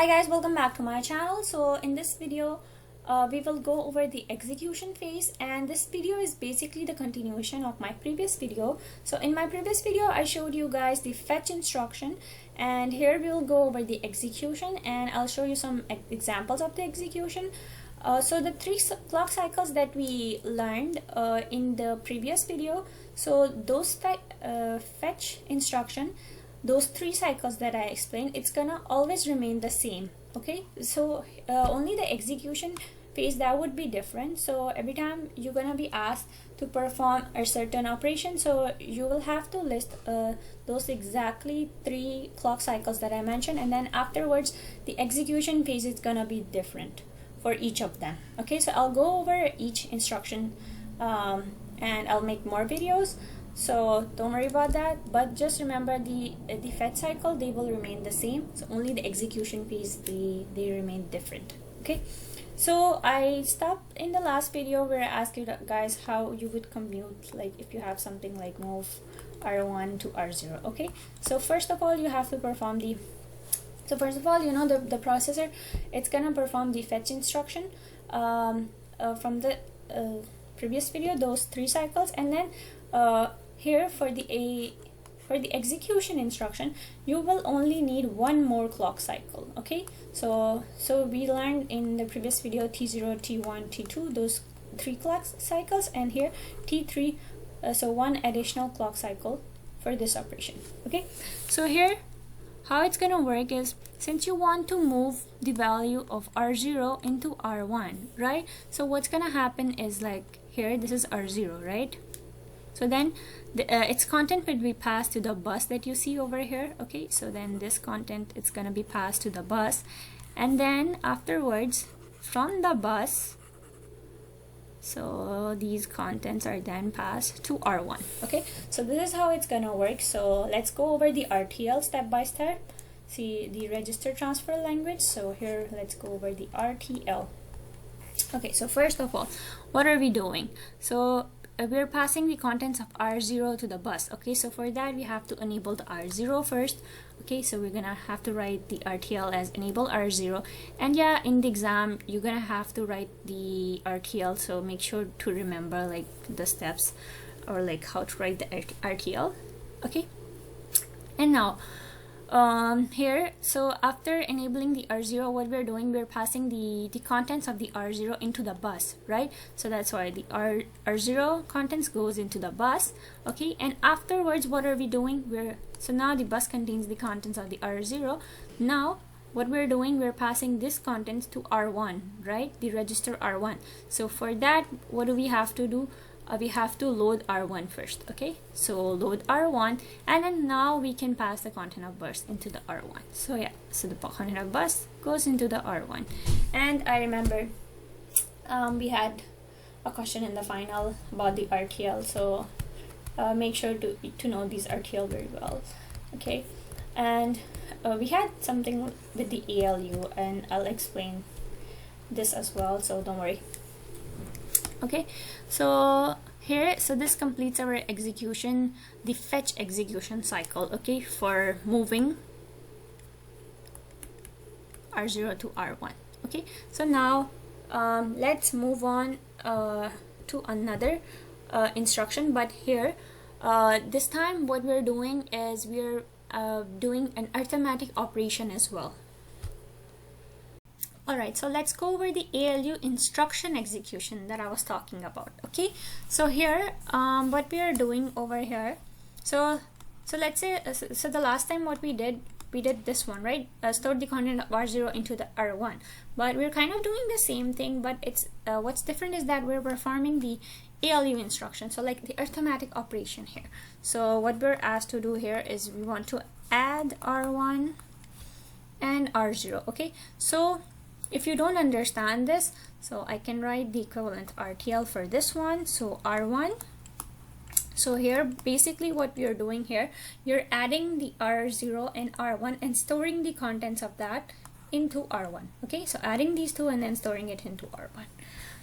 Hi guys, welcome back to my channel. So in this video we will go over the execution phase, and this video is basically the continuation of my previous video. So in my previous video I showed you guys the fetch instruction, and here we will go over the execution, and I'll show you some examples of the execution. So the three clock cycles that we learned in the previous video, so those fetch instruction, those three cycles that I explained, it's gonna always remain the same. Okay, so only the execution phase that would be different. So every time you're gonna be asked to perform a certain operation, so you will have to list those exactly three clock cycles that I mentioned, and then afterwards the execution phase is gonna be different for each of them. Okay, so I'll go over each instruction and I'll make more videos, so don't worry about that. But just remember the fetch cycle, they will remain the same, so only the execution phase they remain different. Okay, so I stopped in the last video where I asked you guys how you would commute, like if you have something like move R1 to R0. Okay, so first of all you have to perform the the processor, it's gonna perform the fetch instruction from the previous video, those three cycles, and then here for the execution instruction you will only need one more clock cycle. Okay, so we learned in the previous video T0, T1, T2, those three clock cycles, and here T3, so one additional clock cycle for this operation. Okay, so here how it's gonna work is, since you want to move the value of R0 into R1, right? So what's gonna happen is, like here this is R0, right? So then its content will be passed to the bus that you see over here. Okay, so then this content, it's gonna be passed to the bus, and then afterwards from the bus, so these contents are then passed to R1. Okay, so this is how it's gonna work. So let's go over the RTL step by step. See the register transfer language. So here let's go over the RTL. Okay, so first of all, what are we doing? So we're passing the contents of R0 to the bus. Okay, so for that we have to enable the R0 first. Okay, so we're gonna have to write the RTL as enable R0, and yeah, in the exam you're gonna have to write the RTL, so make sure to remember like the steps or like how to write the RTL. Okay, and now here, so after enabling the R0, what we're doing, we're passing the contents of the R0 into the bus, right? So that's why the R0 contents goes into the bus. Okay, and afterwards what are we doing? So now the bus contains the contents of the R0. Now what we're doing, we're passing this contents to R1, right? The register R1. So for that, what do we have to do? We have to load R1 first. Okay, so load R1, and then now we can pass the content of bus into the R1. So yeah, so the content of bus goes into the R1. And I remember we had a question in the final about the RTL, so make sure to know these RTL very well. Okay, and we had something with the ALU, and I'll explain this as well, so don't worry. Okay, so here, so this completes our execution, the fetch execution cycle, okay, for moving R0 to R1. Okay, so now let's move on to another instruction, but here this time what we're doing is we're doing an arithmetic operation as well. Alright, so let's go over the ALU instruction execution that I was talking about. Okay, so here what we are doing over here, so let's say so the last time what we did this one, right? Stored the content of R0 into the R1, but we're kind of doing the same thing, but it's what's different is that we're performing the ALU instruction, so like the arithmetic operation here. So what we're asked to do here is we want to add R1 and R0. Okay, so if you don't understand this, so I can write the equivalent RTL for this one. So R1, so here basically what we are doing here, you're adding the R0 and R1 and storing the contents of that into R1. Okay, so adding these two and then storing it into R1.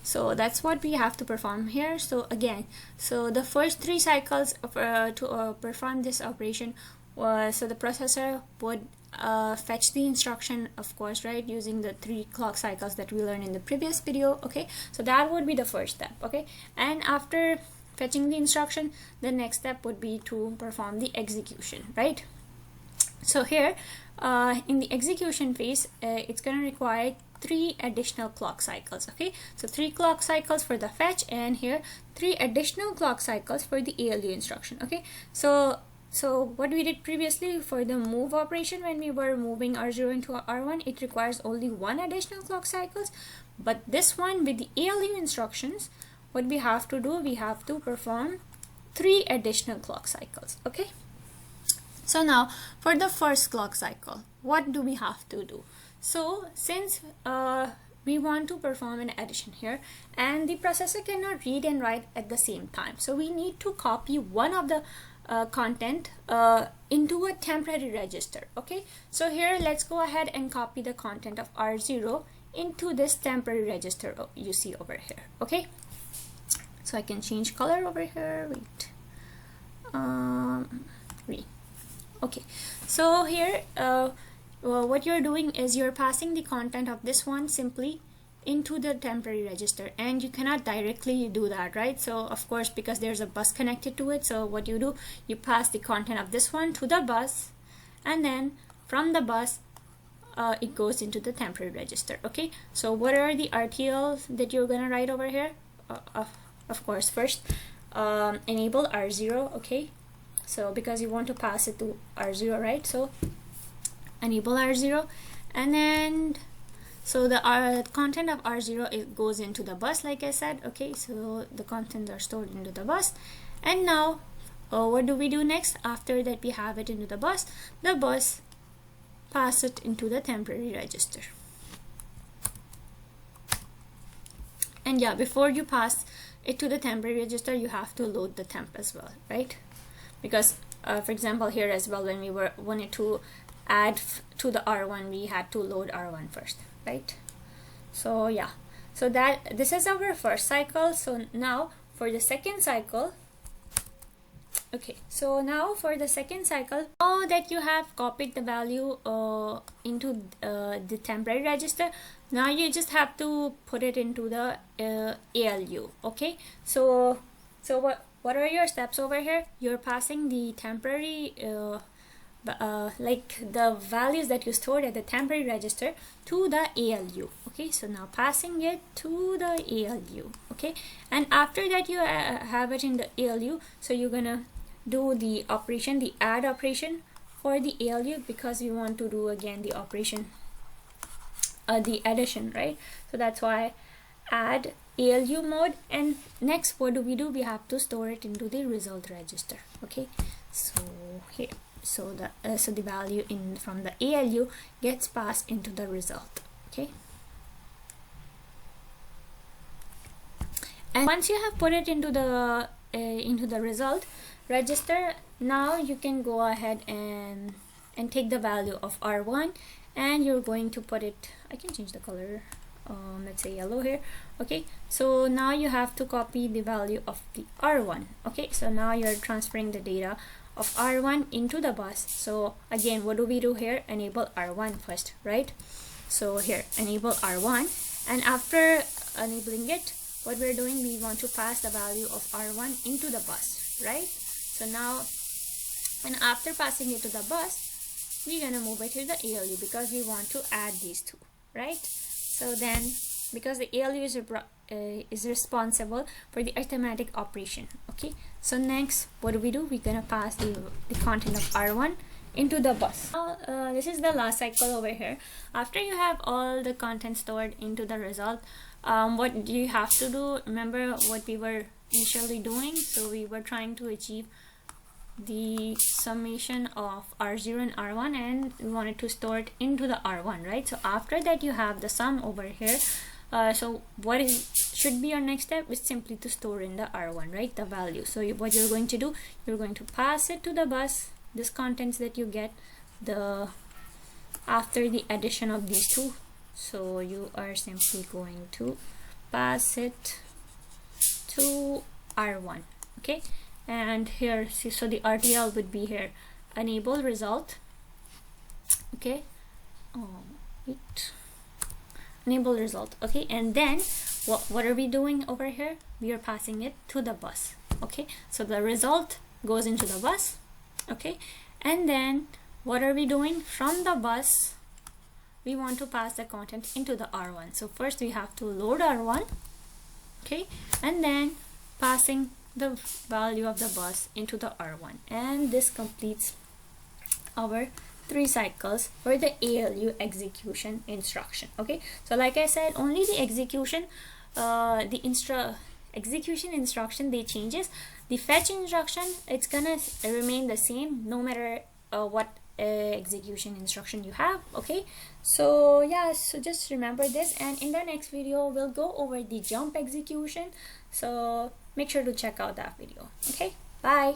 So that's what we have to perform here. So again, so the first three cycles to perform this operation was, so the processor would fetch the instruction, of course, right, using the 3 clock cycles that we learned in the previous video. Okay, so that would be the first step. Okay, and after fetching the instruction, the next step would be to perform the execution, right? So here in the execution phase, it's going to require 3 additional clock cycles. Okay, so 3 clock cycles for the fetch, and here 3 additional clock cycles for the ALU instruction. Okay, so what we did previously for the move operation, when we were moving R0 into R1, it requires only 1 additional clock cycles. But this one with the ALU instructions, what we have to do, we have to perform 3 additional clock cycles. Okay, so now for the first clock cycle, what do we have to do? So since we want to perform an addition here, and the processor cannot read and write at the same time, so we need to copy one of the content into a temporary register. Okay, so here let's go ahead and copy the content of R0 into this temporary register you see over here. Okay, so I can change color over here. Wait, okay, so here what you're doing is you're passing the content of this one simply into the temporary register, and you cannot directly do that, right? So of course, because there's a bus connected to it, so what you do, you pass the content of this one to the bus, and then from the bus it goes into the temporary register. Okay, so what are the RTLs that you're gonna write over here? Of course, first enable R0. Okay, so because you want to pass it to R0, right? So enable R0, and then so the content of R0 it goes into the bus, like I said. Okay, so the contents are stored into the bus, and now what do we do next? After that we have it into the bus pass it into the temporary register. And yeah, before you pass it to the temporary register, you have to load the temp as well, right? Because for example, here as well, when we wanted to add to the R1, we had to load R1 first, right? So yeah, so this is our first cycle. So now for the second cycle, okay, so now for the second cycle, now that you have copied the value into the temporary register, now you just have to put it into the ALU. Okay, so what are your steps over here? You're passing the temporary like the values that you stored at the temporary register to the ALU. Okay, so now passing it to the ALU. Okay, and after that you have it in the ALU, so you're gonna do the operation, the add operation for the ALU, because we want to do again the operation, the addition, right? So that's why add ALU mode. And next, what do? We have to store it into the result register. Okay, so here, so the value in from the ALU gets passed into the result. Okay, and once you have put it into the result register, now you can go ahead and take the value of R1, and you're going to put it, I can change the color, let's say yellow here. Okay, so now you have to copy the value of the R1. Okay, so now you're transferring the data of R1 into the bus. So again, what do we do here? Enable R1 first, right? So here, enable R1, and after enabling it, what we're doing, we want to pass the value of R1 into the bus, right? So now, and after passing it to the bus, we're gonna move it to the ALU because we want to add these two, right? So then, because the ALU is responsible for the arithmetic operation. Okay, so next, what do? We're gonna pass the content of R1 into the bus. Now, this is the last cycle over here. After you have all the content stored into the result, what do you have to do? Remember what we were initially doing? So we were trying to achieve the summation of R0 and R1, and we wanted to store it into the R1, right? So after that, you have the sum over here. So what should be your next step is simply to store in the R1, right, the value. So what you're going to do, you're going to pass it to the bus, this contents that you get after the addition of these two. So you are simply going to pass it to R1. Okay, and here, see, so the RTL would be here, enable result, Okay, wait, enable result. Okay, and then what are we doing over here? We are passing it to the bus. Okay, so the result goes into the bus. Okay, and then what are we doing? From the bus we want to pass the content into the R1. So first we have to load R1. Okay, and then passing the value of the bus into the R1, and this completes our 3 cycles for the ALU execution instruction. Okay, so like I said, only the execution execution instruction they changes. The fetch instruction, it's gonna remain the same no matter what execution instruction you have. Okay, so yeah, so just remember this, and in the next video we'll go over the jump execution, so make sure to check out that video. Okay, bye.